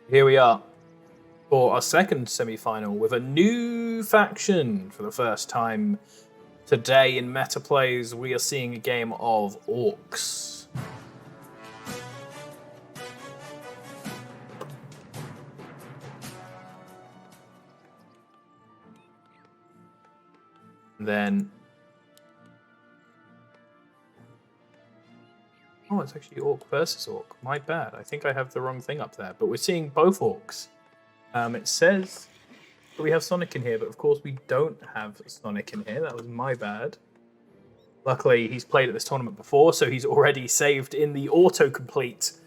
Here we are for our second semi-final with a new faction for the first time today in Meta Plays. We are seeing a game of Orcs. Then, oh, it's actually Orc versus Orc. My bad. I think I have the wrong thing up there. But we're seeing both Orcs. It says that we have Sonic in here, but of course we don't have Sonic in here. That was my bad. Luckily, he's played at this tournament before, so he's already saved in the autocomplete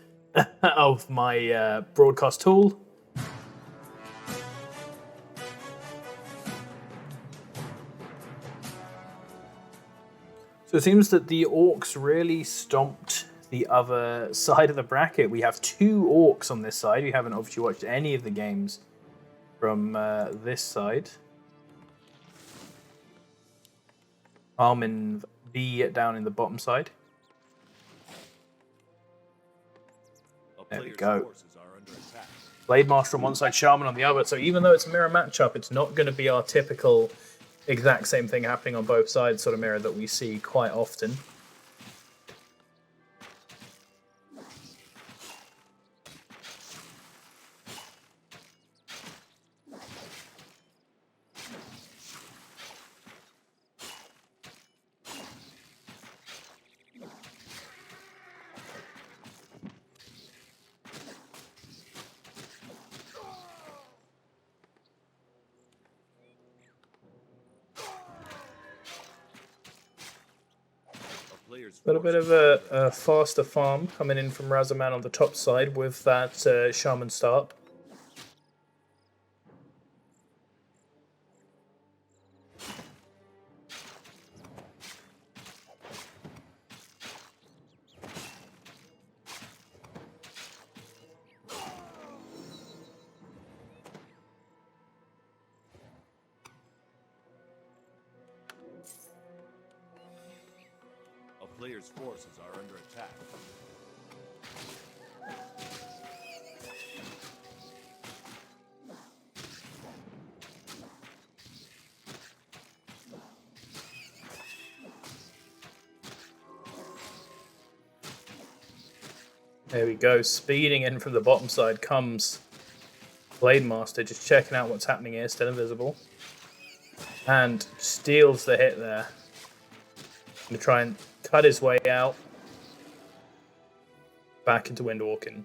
of my broadcast tool. So it seems that the Orcs really stomped the other side of the bracket. We have two Orcs on this side. We haven't obviously watched any of the games from this side. ArminvB down in the bottom side. There we go. Blade Master on one side, Shaman on the other. So even though it's a mirror matchup, it's not going to be our typical exact same thing happening on both sides sort of mirror that we see quite often. A little bit of a faster farm coming in from RaZZoRMaN on the top side with that Shaman start. Player's forces are under attack. There we go. Speeding in from the bottom side comes Blade Master, just checking out what's happening here, still invisible. And steals the hit there. Going to try and cut his way out back into Windwalking.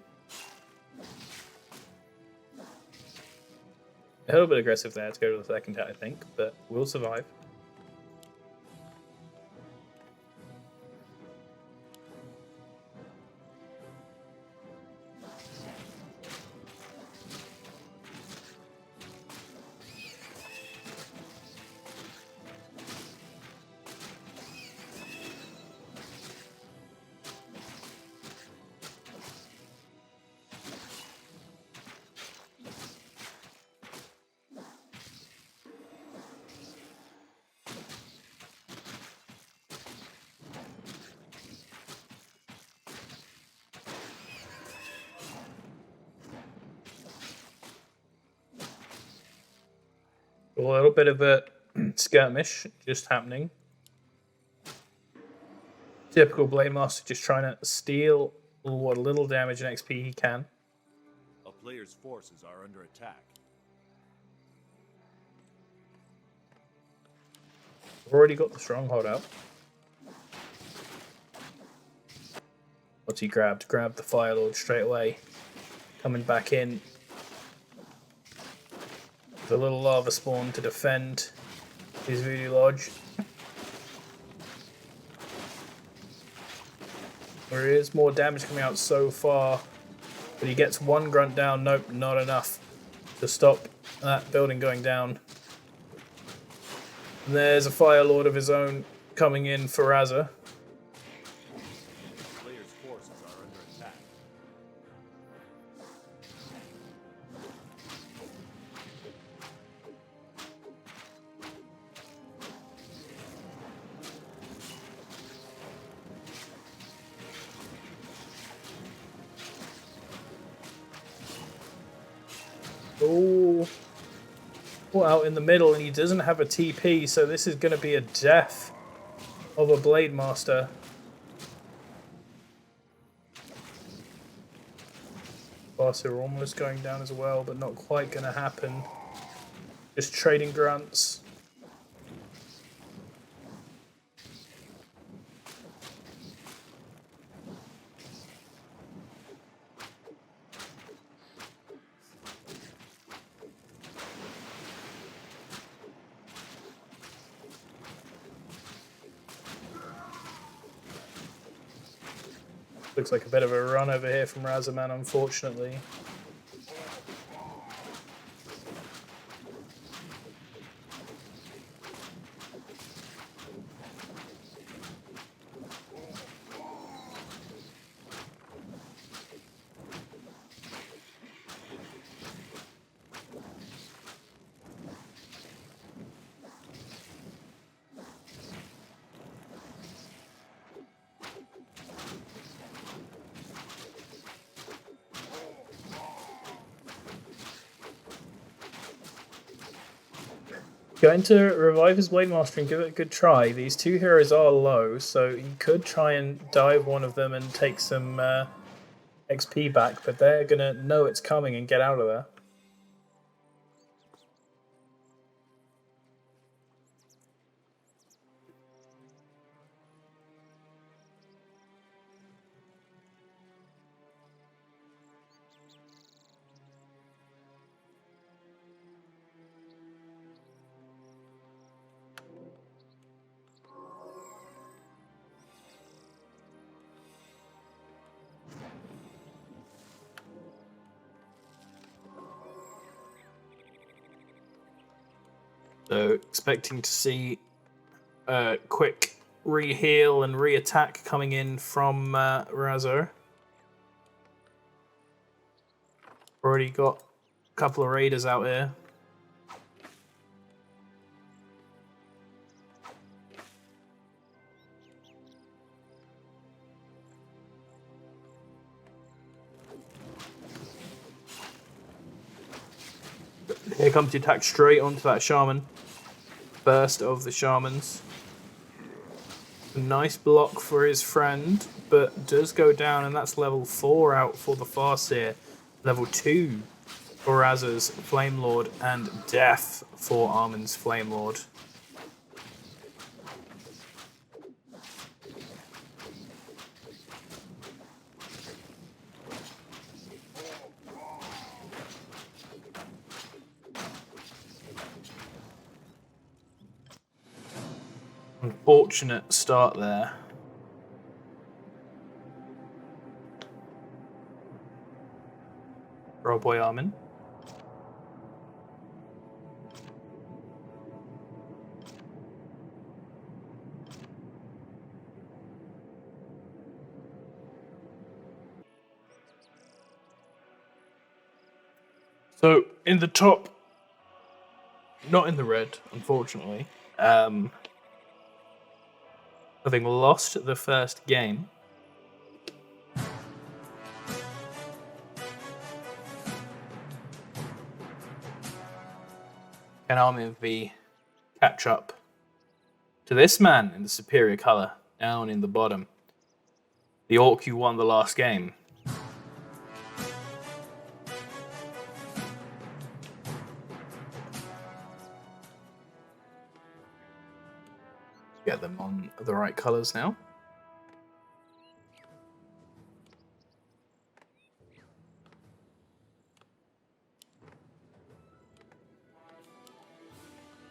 A little bit aggressive there to go to the second hit, I think, but we'll survive. A little bit of a skirmish just happening. Typical Blade Master just trying to steal what little damage and XP he can. A player's forces are under attack. We've already got the stronghold out. What's he grabbed? Grabbed the Fire Lord straight away. Coming back in. The little lava spawn to defend his Voodoo Lodge. There is more damage coming out so far, but he gets one grunt down. Nope, not enough to stop that building going down. And there's a Fire Lord of his own coming in for RaZZoR. Player's forces are under attack. Oh, out in the middle, and he doesn't have a TP, so this is going to be a death of a Blade Master. Barca almost going down as well, but not quite going to happen. Just trading grunts. Looks like a bit of a run over here from RaZZoRMaN, unfortunately. Going to revive his Blade Master and give it a good try. These two heroes are low, so he could try and dive one of them and take some XP back, but they're going to know it's coming and get out of there. So expecting to see a quick re-heal and re-attack coming in from RaZZo. Already got a couple of raiders out here. Here comes the attack straight onto that shaman. Burst of the shamans. A nice block for his friend, but does go down, and that's level 4 out for the Farseer. Level 2 for RaZZo's Flame Lord, and death for Armin's Flame Lord. Unfortunate start there. For our boy Armin. So in the top, not in the red, unfortunately. Having lost the first game. Can ArminvB catch up to this man in the superior colour down in the bottom? The Orc who won the last game. Get them on the right colours now.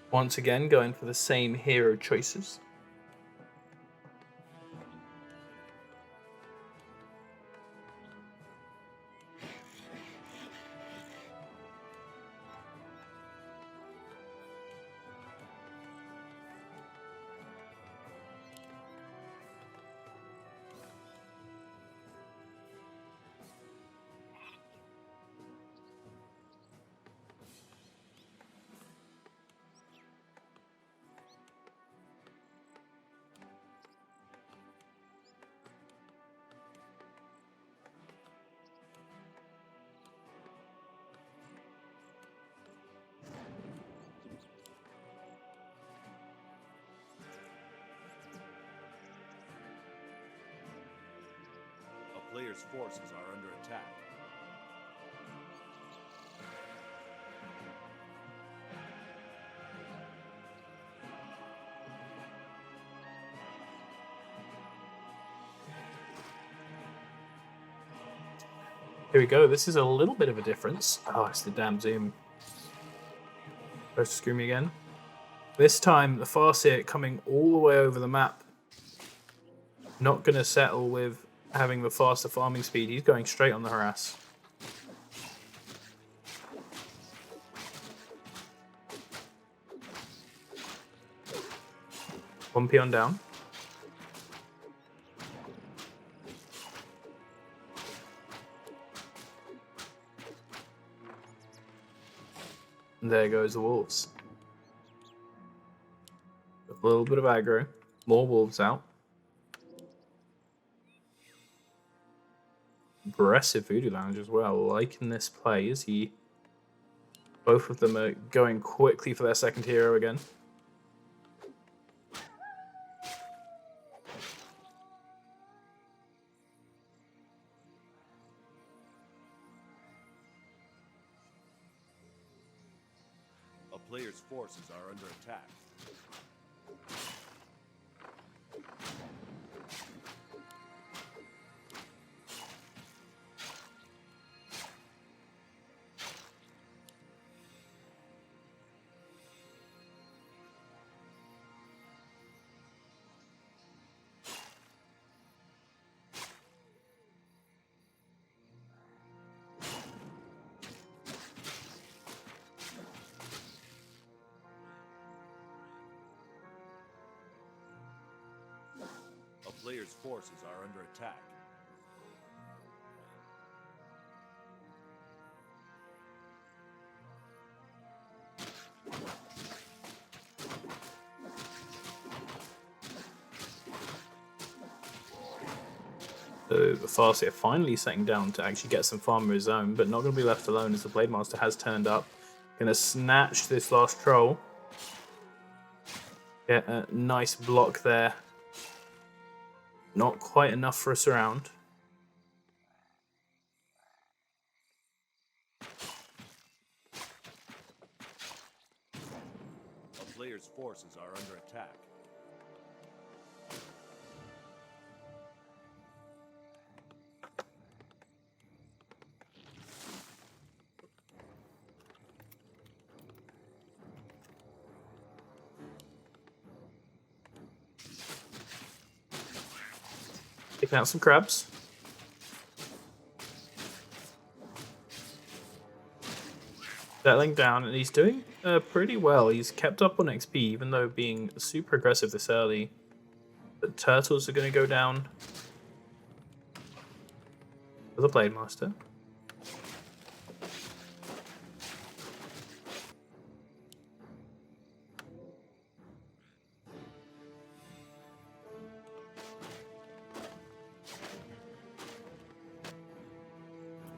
Once again, going for the same hero choices. player's forces are under attack. Here we go. This is a little bit of a difference. Oh, it's the damn zoom. Supposed to screw me again. This time, the Farseer coming all the way over the map. Not going to settle with having the faster farming speed. He's going straight on the harass. One peon down. And there goes the wolves. A little bit of aggro. More wolves out. Aggressive Voodoo Lounge as well. Liking this play as he... Both of them are going quickly for their second hero again. A player's forces are under attack. A player's forces are under attack. So the Farseer finally setting down to actually get some farm of his own, but not going to be left alone as the Blade Master has turned up. Going to snatch this last troll. Get a nice block there. Not quite enough for a surround. A player's forces are under attack. Picking out some crabs. Settling down, and he's doing pretty well. He's kept up on XP, even though being super aggressive this early. The turtles are going to go down for the Blade Master.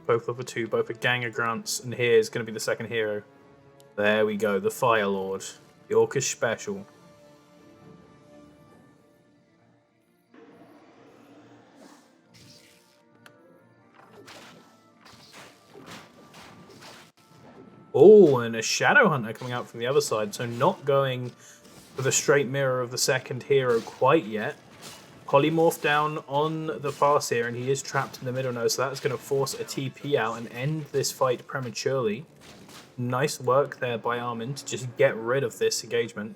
Both level 2, both a gang of grunts, and here's going to be the second hero. There we go, the Fire Lord, the Orcish Special. Oh, and a Shadow Hunter coming out from the other side, so not going for the straight mirror of the second hero quite yet. Polymorph down on the Farseer, and he is trapped in the middle now, so that's going to force a TP out and end this fight prematurely. Nice work there by Armin to just get rid of this engagement.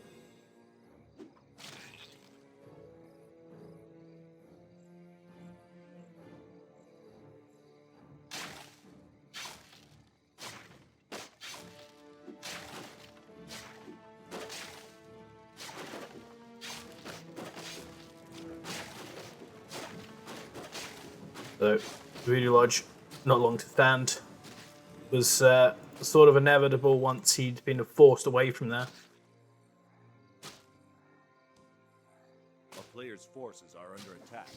So, Voodoo Lodge, not long to stand. Was sort of inevitable once he'd been forced away from there. A player's forces are under attack.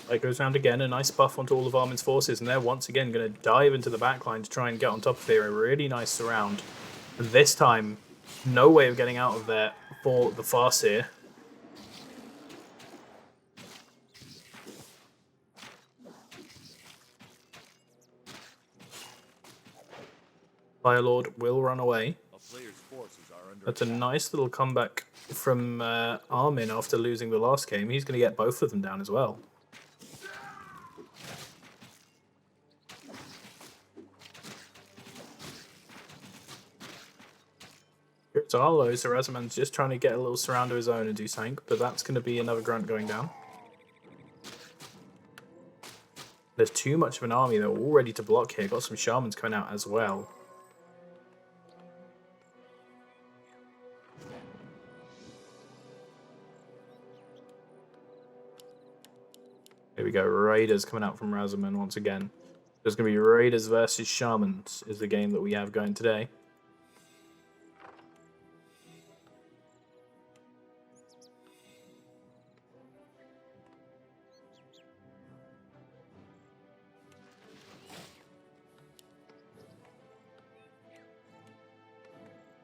Light goes round again, a nice buff onto all of Armin's forces, and they're once again going to dive into the backline to try and get on top of here. A really nice surround. And this time, no way of getting out of there for the Farseer. Firelord will run away. That's a nice little comeback from Armin after losing the last game. He's going to get both of them down as well. Here it's Arlo, so RaZZoRMan's just trying to get a little surround of his own and do something, but that's going to be another grunt going down. There's too much of an army. They're all ready to block here. Got some shamans coming out as well. Here we go, Raiders coming out from RaZZoRMan once again. There's going to be Raiders versus Shamans is the game that we have going today.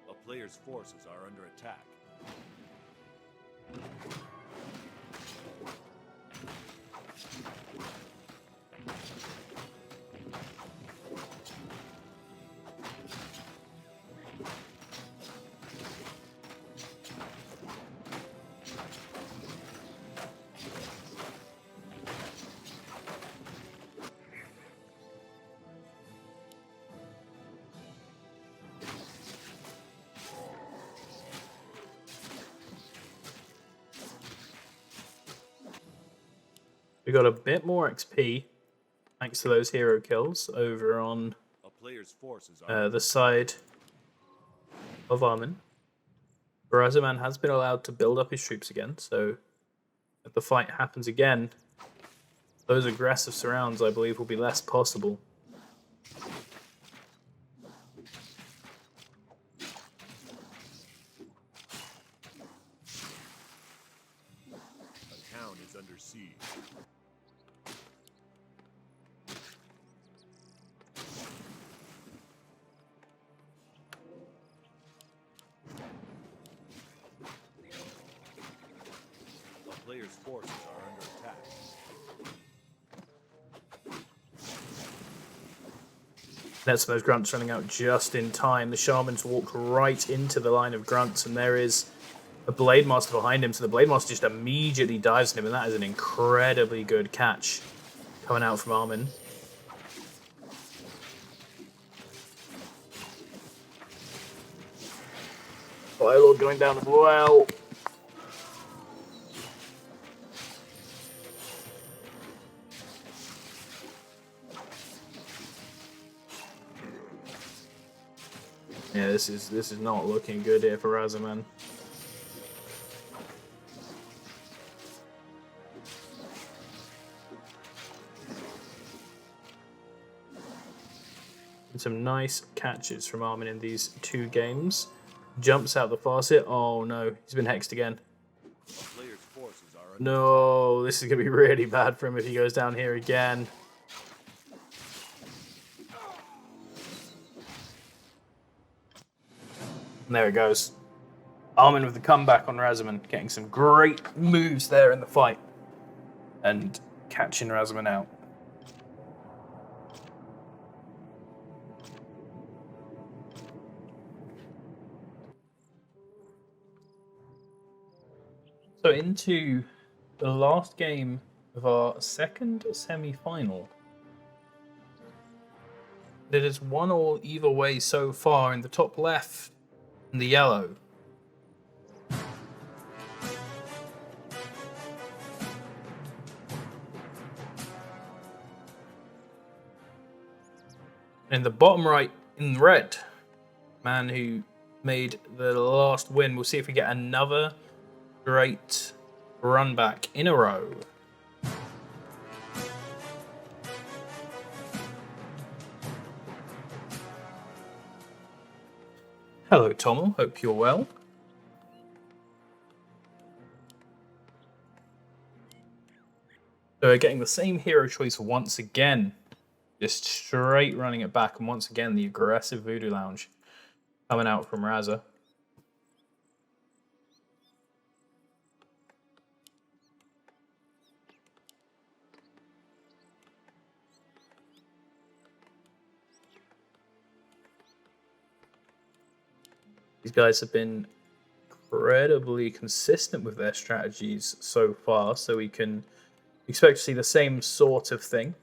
A player's forces are under attack. We got a bit more XP thanks to those hero kills over on A player's forces are the side of Armin. RaZZoRMan has been allowed to build up his troops again, so if the fight happens again, those aggressive surrounds, I believe, will be less possible. a town is under siege. A player's forces are under attack. That's those grunts running out just in time. The shamans walk right into the line of grunts, and there is a Blade Master behind him, so the Blade Master just immediately dives on him, and that is an incredibly good catch coming out from Armin. Firelord going down as well. Yeah, this is not looking good here for RaZZoRMan. And some nice catches from Armin in these two games. Jumps out the Farseer. Oh no, he's been hexed again. A player's forces are under No, this is going to be really bad for him if he goes down here again. And there it goes. Armin with the comeback on RaZZoRMan, getting some great moves there in the fight. And catching RaZZoRMan out. So into the last game of our second semi-final. It is 1-1 either way so far. In the top left, in the yellow. In the bottom right, in red, man who made the last win. We'll see if we get another great run back in a row. Hello, Tommel. Hope you're well. So we're getting the same hero choice once again. Just straight running it back. And once again, the aggressive Voodoo Lounge coming out from RaZZo. These guys have been incredibly consistent with their strategies so far, so we can expect to see the same sort of thing.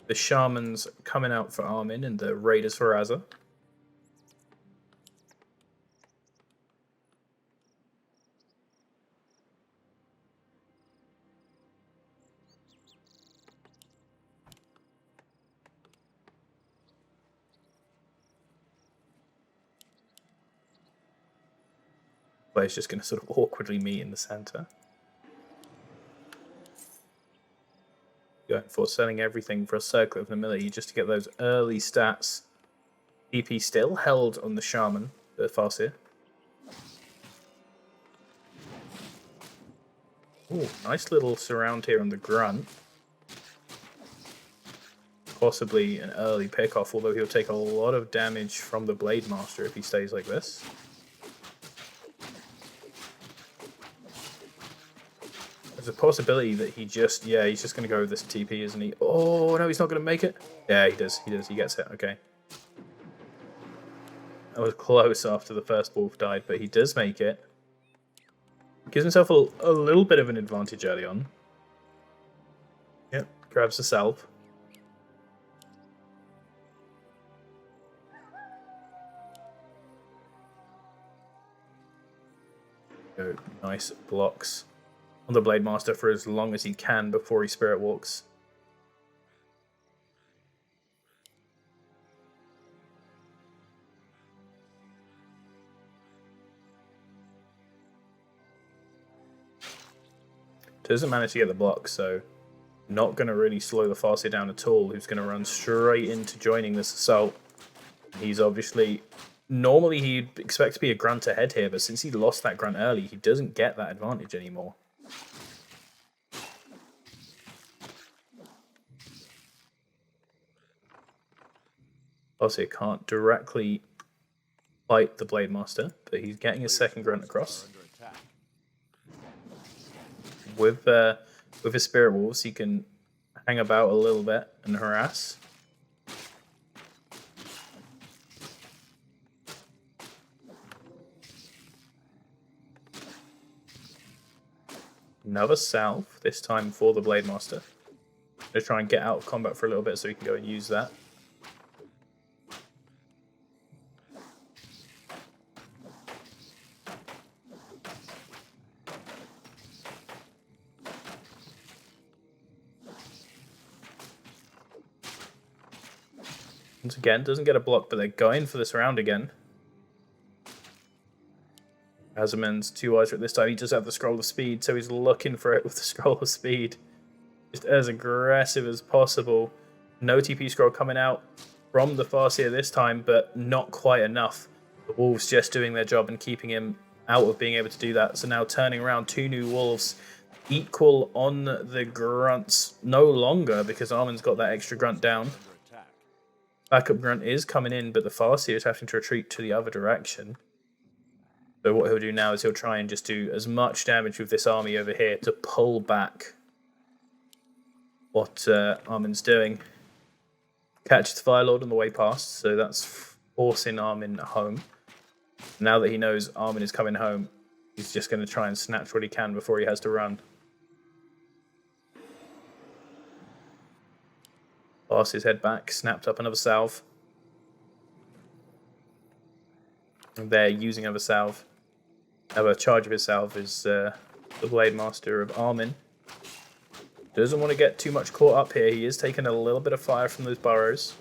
The Shamans coming out for Armin and the Raiders for RaZZo. Players just going to sort of awkwardly meet in the center. Going for selling everything for a Circle of Humility just to get those early stats. EP still held on the Shaman, the Farseer. Ooh, nice little surround here on the Grunt. Possibly an early pickoff, although he'll take a lot of damage from the Blade Master if he stays like this. There's a possibility that he just, yeah, he's just going to go with this TP, isn't he? Oh, no, he's not going to make it. Yeah, he does. He does. He gets it. Okay. That was close after the first wolf died, but he does make it. Gives himself a little bit of an advantage early on. Yep, grabs the salve. Go, nice blocks on the Blade Master for as long as he can before he Spirit Walks. Doesn't manage to get the block, so not going to really slow the Farseer down at all, who's going to run straight into joining this assault. He's obviously... Normally he'd expect to be a grunt ahead here, but since he lost that grunt early, he doesn't get that advantage anymore. Farseer can't directly fight the Blade Master, but he's getting his second grunt across. With his Spirit Wolves, he can hang about a little bit and harass. Another salve, this time for the Blade Master. Gonna try and get out of combat for a little bit so he can go and use that. Once again, doesn't get a block, but they're going for this round again. RaZZoRMaN's 2 eyes at this time. He does have the Scroll of Speed, so he's looking for it with the Scroll of Speed. Just as aggressive as possible. No TP scroll coming out from the Farseer this time, but not quite enough. The Wolves just doing their job and keeping him out of being able to do that. So now turning around, 2 new Wolves. Equal on the Grunts no longer because Armin's got that extra Grunt down. Backup Grunt is coming in, but the Farseer is having to retreat to the other direction. So what he'll do now is he'll try and just do as much damage with this army over here to pull back what Armin's doing. Catches Firelord on the way past, so that's forcing Armin home. Now that he knows Armin is coming home, he's just going to try and snatch what he can before he has to run. Pass his head back, snapped up another salve. And they're using another salve. Another charge of his salve is the Blade Master of Armin. Doesn't want to get too much caught up here. He is taking a little bit of fire from those burrows.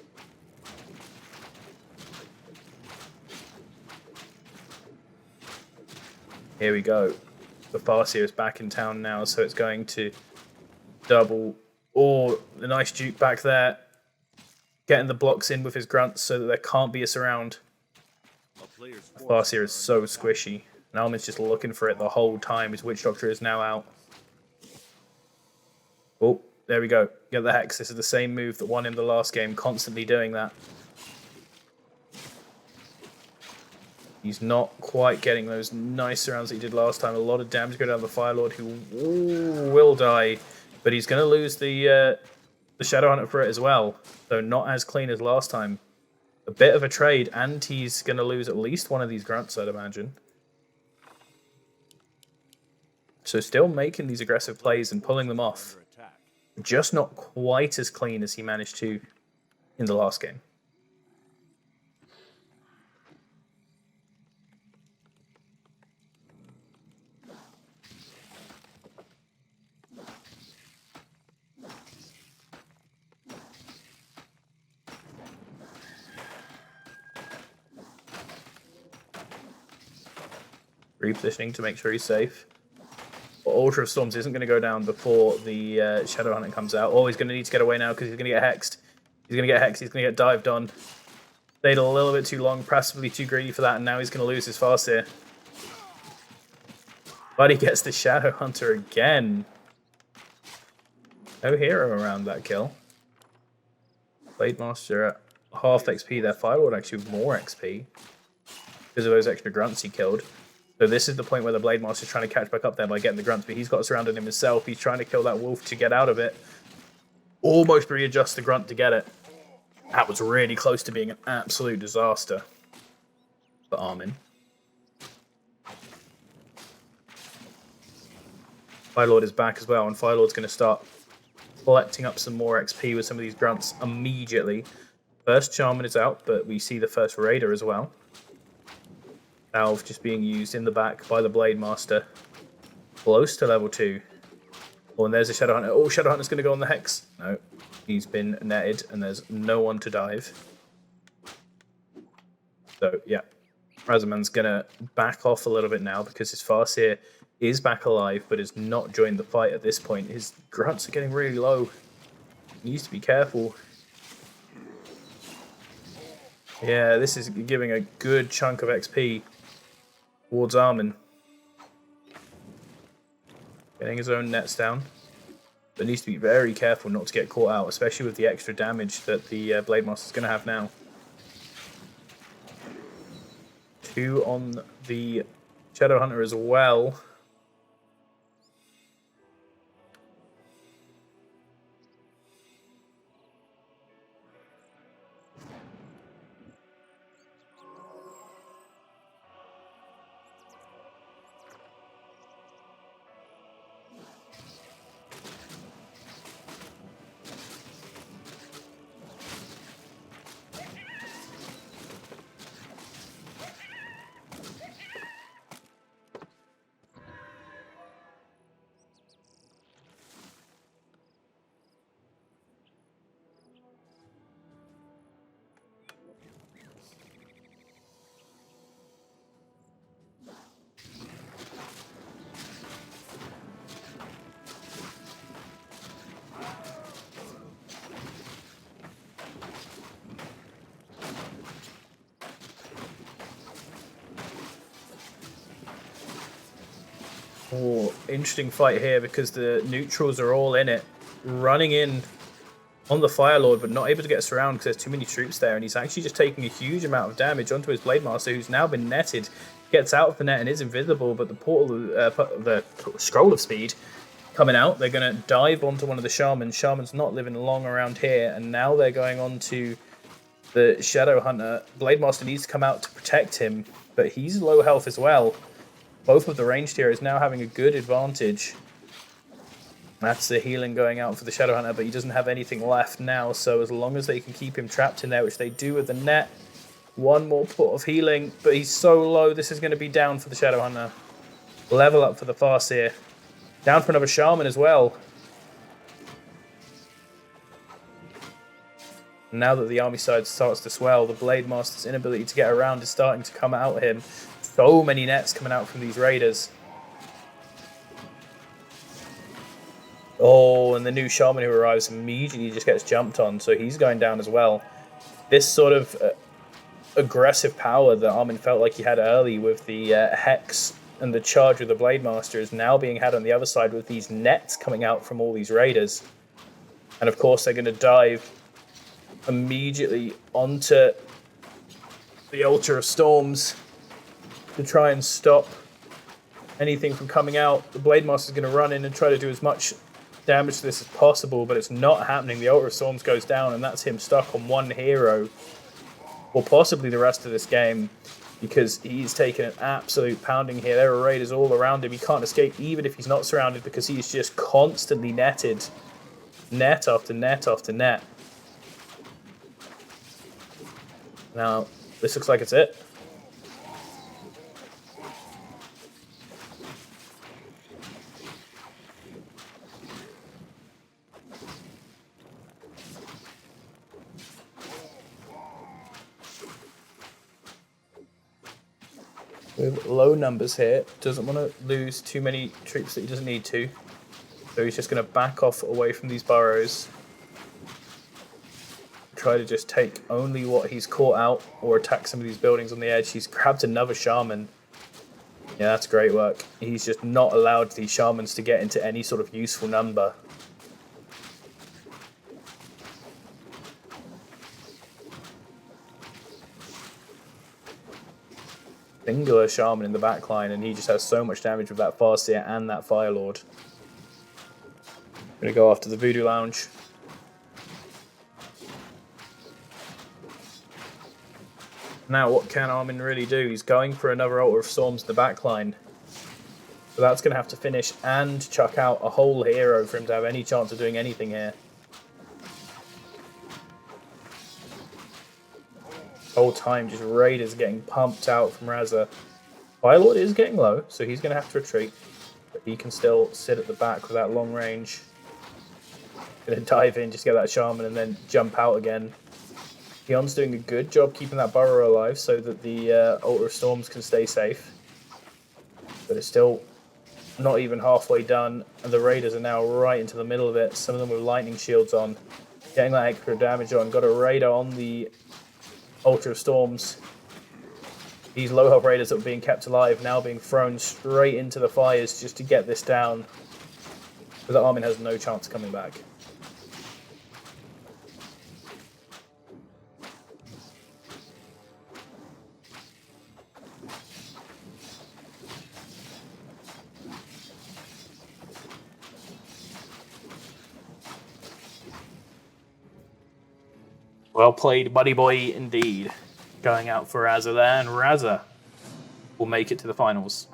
Here we go. The Farseer is back in town now, so it's going to double. Oh, the nice dupe back there. Getting the blocks in with his grunts so that there can't be a surround. The Farseer is so squishy. And Armin's just looking for it the whole time. His Witch Doctor is now out. Oh, there we go. Get the Hex. This is the same move that won him the last game, constantly doing that. He's not quite getting those nice rounds that he did last time. A lot of damage going down the Fire Lord, who will die, but he's going to lose the Shadow Hunter for it as well. So not as clean as last time. A bit of a trade, and he's going to lose at least one of these grunts, I'd imagine. So still making these aggressive plays and pulling them off. Just not quite as clean as he managed to in the last game. Repositioning to make sure he's safe. But Ultra of Storms isn't going to go down before the Shadow Hunter comes out. Oh, he's going to need to get away now because he's going to get hexed. He's going to get hexed. He's going to get dived on. Stayed a little bit too long, possibly too greedy for that, and now he's going to lose his Farseer. But he gets the Shadow Hunter again. No hero around that kill. Blade Master at half XP there. Firelord actually with more XP because of those extra grunts he killed. So this is the point where the Blade Master's trying to catch back up there by getting the grunts, but he's got surrounded him himself. He's trying to kill that wolf to get out of it. Almost readjust the grunt to get it. That was really close to being an absolute disaster for Armin. Firelord is back as well, and Firelord's going to start collecting up some more XP with some of these grunts immediately. First Shaman is out, but we see the first Raider as well. Valve just being used in the back by the Blade Master. Close to level 2. Oh, and there's a Shadow Hunter. Oh, Shadow Hunter's going to go on the Hex. No, he's been netted, and there's no one to dive. So, yeah. RaZZoRMaN's going to back off a little bit now because his Farseer is back alive, but has not joined the fight at this point. His grunts are getting really low. He needs to be careful. Yeah, this is giving a good chunk of XP towards Armin. Getting his own nets down. But needs to be very careful not to get caught out, especially with the extra damage that the Blade Master is going to have now. 2 on the Shadow Hunter as well. Oh, interesting fight here because the neutrals are all in it. Running in on the Firelord, but not able to get surrounded because there's too many troops there. And he's actually just taking a huge amount of damage onto his Blade Master, who's now been netted. Gets out of the net and is invisible, but the portal, the Scroll of Speed coming out. They're going to dive onto one of the Shamans. Shaman's not living long around here, and now they're going on to the Shadow Hunter. Blade Master needs to come out to protect him, but he's low health as well. Both of the ranged heroes now having a good advantage. That's the healing going out for the Shadow Hunter, but he doesn't have anything left now, so as long as they can keep him trapped in there, which they do with the net, one more pot of healing, but he's so low, this is going to be down for the Shadow Hunter. Level up for the Farseer. Down for another Shaman as well. Now that the army side starts to swell, the Blade Master's inability to get around is starting to come out at him. So many nets coming out from these Raiders. Oh, and the new Shaman who arrives immediately just gets jumped on, so he's going down as well. This sort of aggressive power that Armin felt like he had early with the Hex and the charge of the Blade Master is now being had on the other side with these nets coming out from all these raiders. And of course they're going to dive immediately onto the Altar of Storms to try and stop anything from coming out. The Blade Master is going to run in and try to do as much damage to this as possible, but it's not happening. The Altar of Storms goes down, and that's him stuck on one hero, or possibly the rest of this game, because he's taken an absolute pounding here. There are raiders all around him. He can't escape even if he's not surrounded, because he's just constantly netted. Net after net after net. Now, this looks like it's it. With low numbers here, doesn't want to lose too many troops that he doesn't need to. So he's just going to back off away from these burrows. Try to just take only what he's caught out, or attack some of these buildings on the edge. He's grabbed another shaman. Yeah, that's great work. He's just not allowed these shamans to get into any sort of useful number. Singular shaman in the back line, and he just has so much damage with that Farseer and that Firelord. Gonna go after the Voodoo Lounge. Now, what can Armin really do? He's going for another Altar of Storms in the back line. So that's going to have to finish and chuck out a whole hero for him to have any chance of doing anything here. Whole time, just raiders getting pumped out from RaZZo. Firelord is getting low, so he's going to have to retreat. But he can still sit at the back with that long range. Going to dive in, just get that shaman, and then jump out again. Keon's doing a good job keeping that burrow alive so that the Altar of Storms can stay safe. But it's still not even halfway done, and the raiders are now right into the middle of it. Some of them with lightning shields on, getting that extra damage on. Got a raider on the Altar of Storms. These low health raiders that were being kept alive now being thrown straight into the fires just to get this down. But the Armin has no chance of coming back. Well played, buddy boy, indeed. Going out for RaZZo there, and RaZZo will make it to the finals.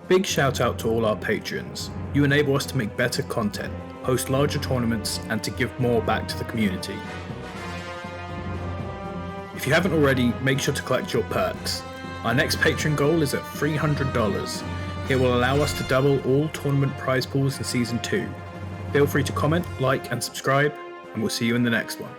Big shout out to all our patrons. You enable us to make better content, host larger tournaments, and to give more back to the community. If you haven't already, make sure to collect your perks. Our next Patreon goal is at $300. It will allow us to double all tournament prize pools in Season 2. Feel free to comment, like, and subscribe, and we'll see you in the next one.